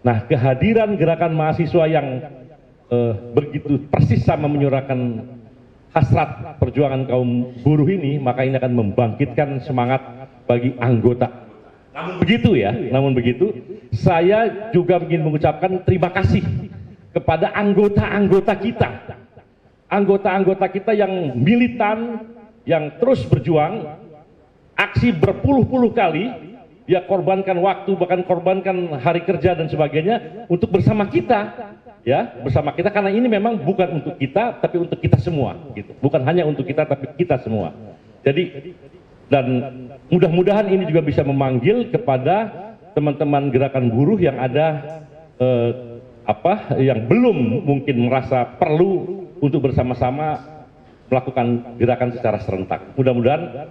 Nah, kehadiran gerakan mahasiswa yang begitu persis sama menyuarakan hasrat perjuangan kaum buruh ini, maka ini akan membangkitkan semangat bagi anggota. Namun begitu, saya juga ingin mengucapkan terima kasih kepada anggota-anggota kita yang militan, yang terus berjuang, aksi berpuluh-puluh kali, dia korbankan waktu, bahkan korbankan hari kerja dan sebagainya untuk bersama kita. Ya, bersama kita, karena ini memang bukan untuk kita tapi untuk kita semua gitu. Bukan hanya untuk kita tapi kita semua. Jadi, dan mudah-mudahan ini juga bisa memanggil kepada teman-teman gerakan buruh yang ada yang belum mungkin merasa perlu untuk bersama-sama melakukan gerakan secara serentak. Mudah-mudahan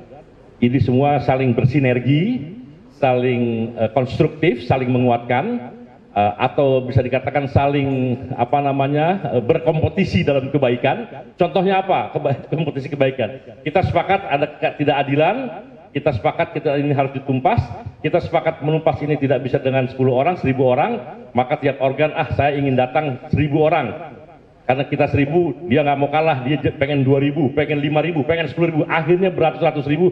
ini semua saling bersinergi, saling konstruktif, saling menguatkan, atau bisa dikatakan saling berkompetisi dalam kebaikan. Contohnya apa? Kompetisi kebaikan. Kita sepakat ada ketidakadilan, kita sepakat kita ini harus ditumpas, kita sepakat menumpas ini tidak bisa dengan 10 orang, 1000 orang, maka tiap organ, saya ingin datang 1000 orang. Karena kita 1000, dia nggak mau kalah, dia pengen 2000, pengen 5000, pengen 10.000, akhirnya beratus-ratus ribu.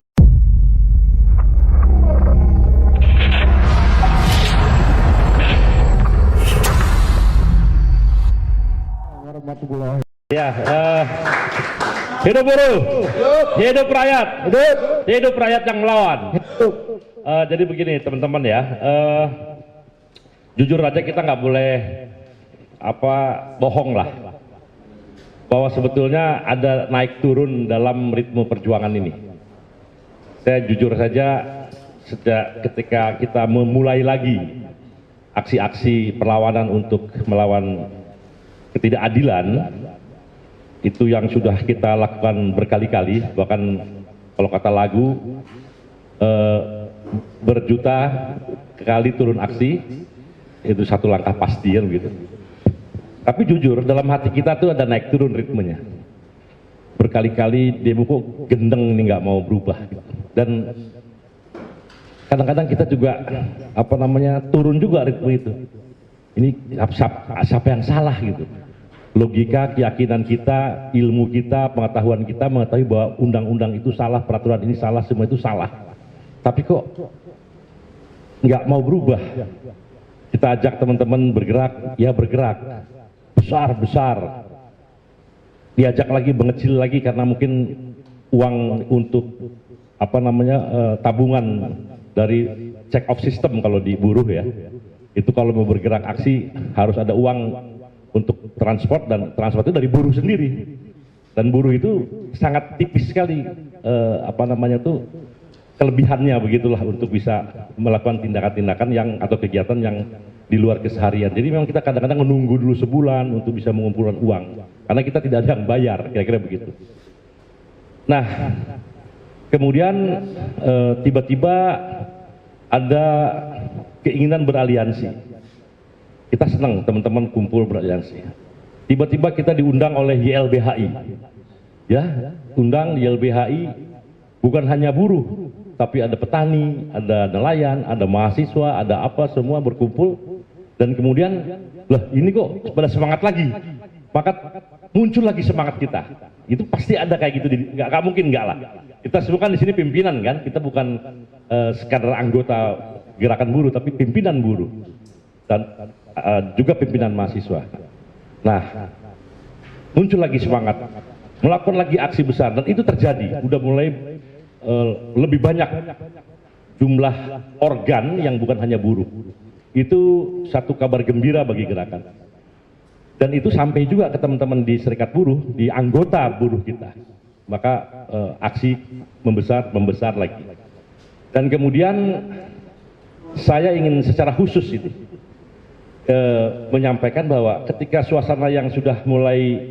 Ya, hidup buruh, hidup rakyat, hidup rakyat yang melawan. Jadi begini teman-teman ya, jujur aja kita nggak boleh bohong lah, bahwa sebetulnya ada naik turun dalam ritme perjuangan ini. Saya jujur saja, sejak ketika kita memulai lagi aksi-aksi perlawanan untuk melawan ketidakadilan, itu yang sudah kita lakukan berkali-kali, bahkan kalau kata lagu berjuta kali turun aksi, itu satu langkah pasti ya begitu. Tapi jujur dalam hati kita tuh ada naik turun ritmenya, berkali-kali demo kok gendeng ini nggak mau berubah gitu. Dan kadang-kadang kita juga turun juga ritme itu. Ini siapa yang salah gitu. Logika, keyakinan kita, ilmu kita, pengetahuan kita mengetahui bahwa undang-undang itu salah, peraturan ini salah, semua itu salah. Tapi kok nggak mau berubah. Kita ajak teman-teman bergerak, ya bergerak. Besar-besar. Diajak lagi, mengecil lagi karena mungkin uang untuk tabungan dari check off system kalau di buruh ya. Itu kalau mau bergerak aksi harus ada uang untuk transport, dan transport itu dari buruh sendiri, dan buruh itu sangat tipis sekali kelebihannya begitulah untuk bisa melakukan tindakan-tindakan yang atau kegiatan yang di luar keseharian. Jadi memang kita kadang-kadang menunggu dulu sebulan untuk bisa mengumpulkan uang karena kita tidak ada yang bayar, kira-kira begitu. Nah, kemudian tiba-tiba ada keinginan beraliansi. Kita senang teman-teman kumpul beraliansi. Tiba-tiba kita diundang oleh YLBHI. Ya, undang YLBHI bukan hanya buruh, tapi ada petani, ada nelayan, ada mahasiswa, ada semua berkumpul. Dan kemudian, ini kok pada semangat lagi. Maka muncul lagi semangat kita. Itu pasti ada kayak gitu, nggak mungkin nggak lah. Kita semua kan di sini pimpinan kan, kita bukan sekadar anggota gerakan buruh, tapi pimpinan buruh. Dan juga pimpinan mahasiswa. Nah, muncul lagi semangat, melakukan lagi aksi besar, dan itu terjadi. Udah mulai lebih banyak jumlah organ yang bukan hanya buruh. Itu satu kabar gembira bagi gerakan. Dan itu sampai juga ke teman-teman di serikat buruh, di anggota buruh kita. Maka aksi membesar lagi. Dan kemudian saya ingin secara khusus itu menyampaikan bahwa ketika suasana yang sudah mulai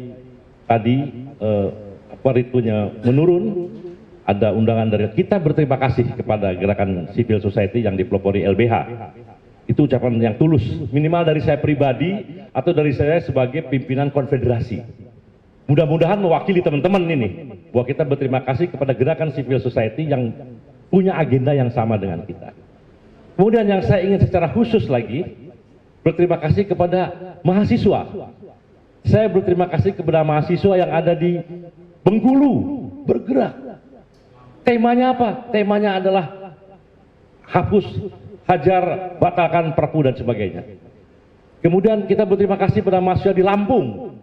tadi ritmenya menurun, ada undangan dari kita, berterima kasih kepada gerakan civil society yang dipelopori LBH. Itu ucapan yang tulus, minimal dari saya pribadi atau dari saya sebagai pimpinan konfederasi. Mudah-mudahan mewakili teman-teman ini, bahwa kita berterima kasih kepada gerakan civil society yang punya agenda yang sama dengan kita. Kemudian yang saya ingin secara khusus lagi berterima kasih kepada mahasiswa. Saya berterima kasih kepada mahasiswa yang ada di Bengkulu, bergerak. Temanya apa? Temanya adalah hapus, hajar, batalkan Perpu dan sebagainya. Kemudian kita berterima kasih pada mahasiswa di Lampung.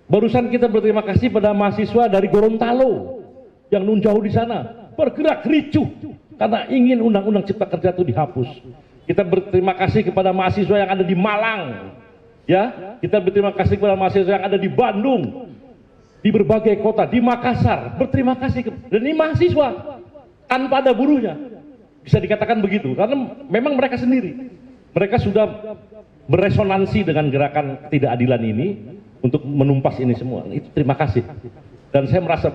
Barusan kita berterima kasih pada mahasiswa dari Gorontalo yang nun jauh di sana, bergerak ricuh karena ingin undang-undang cipta kerja itu dihapus. Kita berterima kasih kepada mahasiswa yang ada di Malang, ya. Kita berterima kasih kepada mahasiswa yang ada di Bandung, di berbagai kota, di Makassar. Berterima kasih dan ini mahasiswa tanpa ada buruhnya, bisa dikatakan begitu, karena memang mereka sendiri, mereka sudah beresonansi dengan gerakan ketidakadilan ini untuk menumpas ini semua. Itu terima kasih, dan saya merasa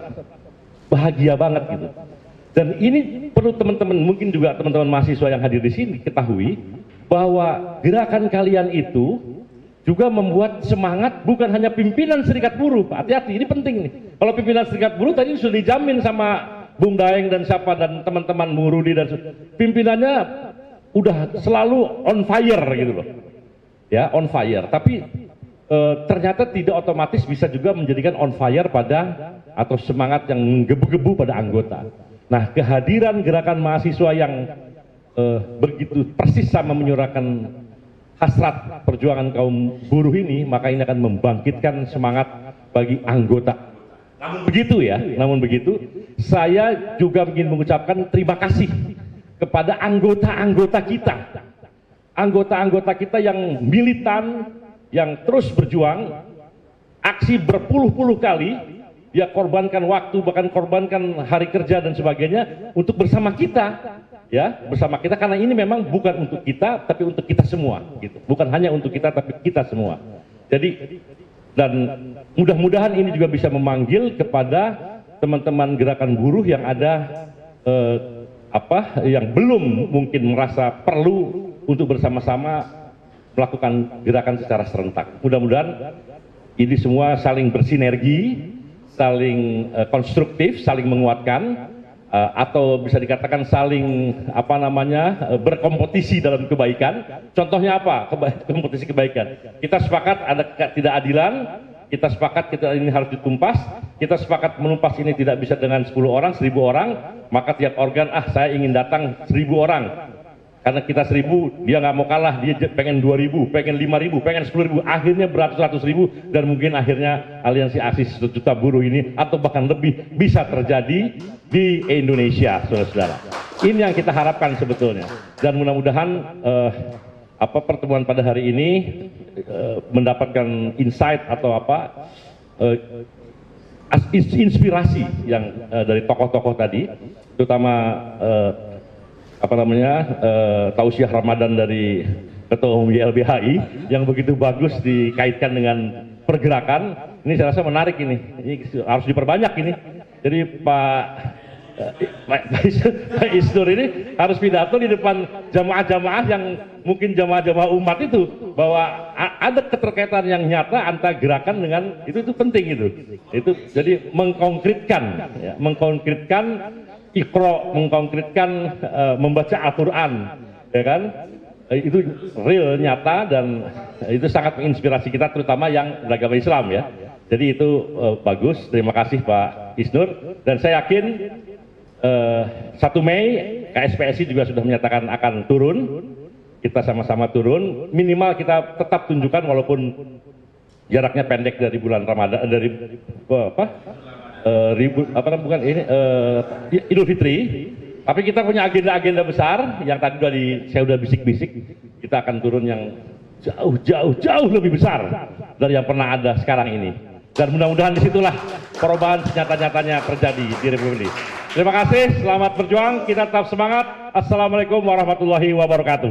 bahagia banget gitu. Dan ini perlu teman-teman, mungkin juga teman-teman mahasiswa yang hadir di sini ketahui bahwa gerakan kalian itu juga membuat semangat bukan hanya pimpinan serikat buruh. Hati-hati, ini penting nih. Kalau pimpinan serikat buruh tadi sudah dijamin sama Bung Daeng dan siapa dan teman-teman Bung Rudi dan pimpinannya udah selalu on fire gitu loh. Ya, on fire. Tapi ternyata tidak otomatis bisa juga menjadikan on fire pada atau semangat yang menggebu-gebu pada anggota. Nah, kehadiran gerakan mahasiswa yang begitu persis sama menyuarakan hasrat perjuangan kaum buruh ini, maka ini akan membangkitkan semangat bagi anggota. Namun begitu, saya juga ingin mengucapkan terima kasih kepada anggota-anggota kita. Anggota-anggota kita yang militan, yang terus berjuang, aksi berpuluh-puluh kali, dia korbankan waktu, bahkan korbankan hari kerja dan sebagainya untuk bersama kita, ya, bersama kita, karena ini memang bukan untuk kita, tapi untuk kita semua, gitu. Bukan hanya untuk kita, tapi kita semua. Jadi, dan mudah-mudahan ini juga bisa memanggil kepada teman-teman gerakan buruh yang ada, yang belum mungkin merasa perlu untuk bersama-sama melakukan gerakan secara serentak. Mudah-mudahan ini semua saling bersinergi, saling konstruktif, saling menguatkan, atau bisa dikatakan saling berkompetisi dalam kebaikan. Contohnya apa? Kompetisi kebaikan. Kita sepakat ada ketidakadilan, kita sepakat kita ini harus ditumpas, kita sepakat menumpas ini tidak bisa dengan 10 orang, 1000 orang, maka tiap organ, saya ingin datang 1000 orang. Karena kita 1000, dia nggak mau kalah, dia pengen 2000, pengen 5000, pengen 10.000, akhirnya beratus-ratus ribu, dan mungkin akhirnya aliansi aksi 1 juta buruh ini, atau bahkan lebih, bisa terjadi di Indonesia, saudara-saudara. Ini yang kita harapkan sebetulnya. Dan mudah-mudahan pertemuan pada hari ini mendapatkan insight atau inspirasi yang dari tokoh-tokoh tadi, terutama tausiah Ramadan dari Ketua Umum YLBHI yang begitu bagus dikaitkan dengan pergerakan. Ini saya rasa menarik ini harus diperbanyak ini. Jadi Pak Isnur ini harus pidato di depan jamaah-jamaah yang mungkin jamaah-jamaah umat itu, bahwa ada keterkaitan yang nyata antara gerakan dengan itu penting itu jadi mengkonkretkan Iqra, mengkonkretkan membaca Al-Quran, ya kan? Itu real, nyata, dan itu sangat menginspirasi kita, terutama yang beragama Islam, ya. Jadi itu bagus. Terima kasih Pak Isnur, dan saya yakin 1 Mei KSPSI juga sudah menyatakan akan turun. Kita sama-sama turun. Minimal kita tetap tunjukkan walaupun jaraknya pendek dari bulan Ramadan, dari Idul Fitri, tapi kita punya agenda-agenda besar yang tadi saya udah bisik-bisik. Kita akan turun yang jauh lebih besar dari yang pernah ada sekarang ini, dan mudah-mudahan disitulah perubahan senyata-nyatanya terjadi di Republik ini. Terima kasih, selamat berjuang, kita tetap semangat. Assalamualaikum warahmatullahi wabarakatuh.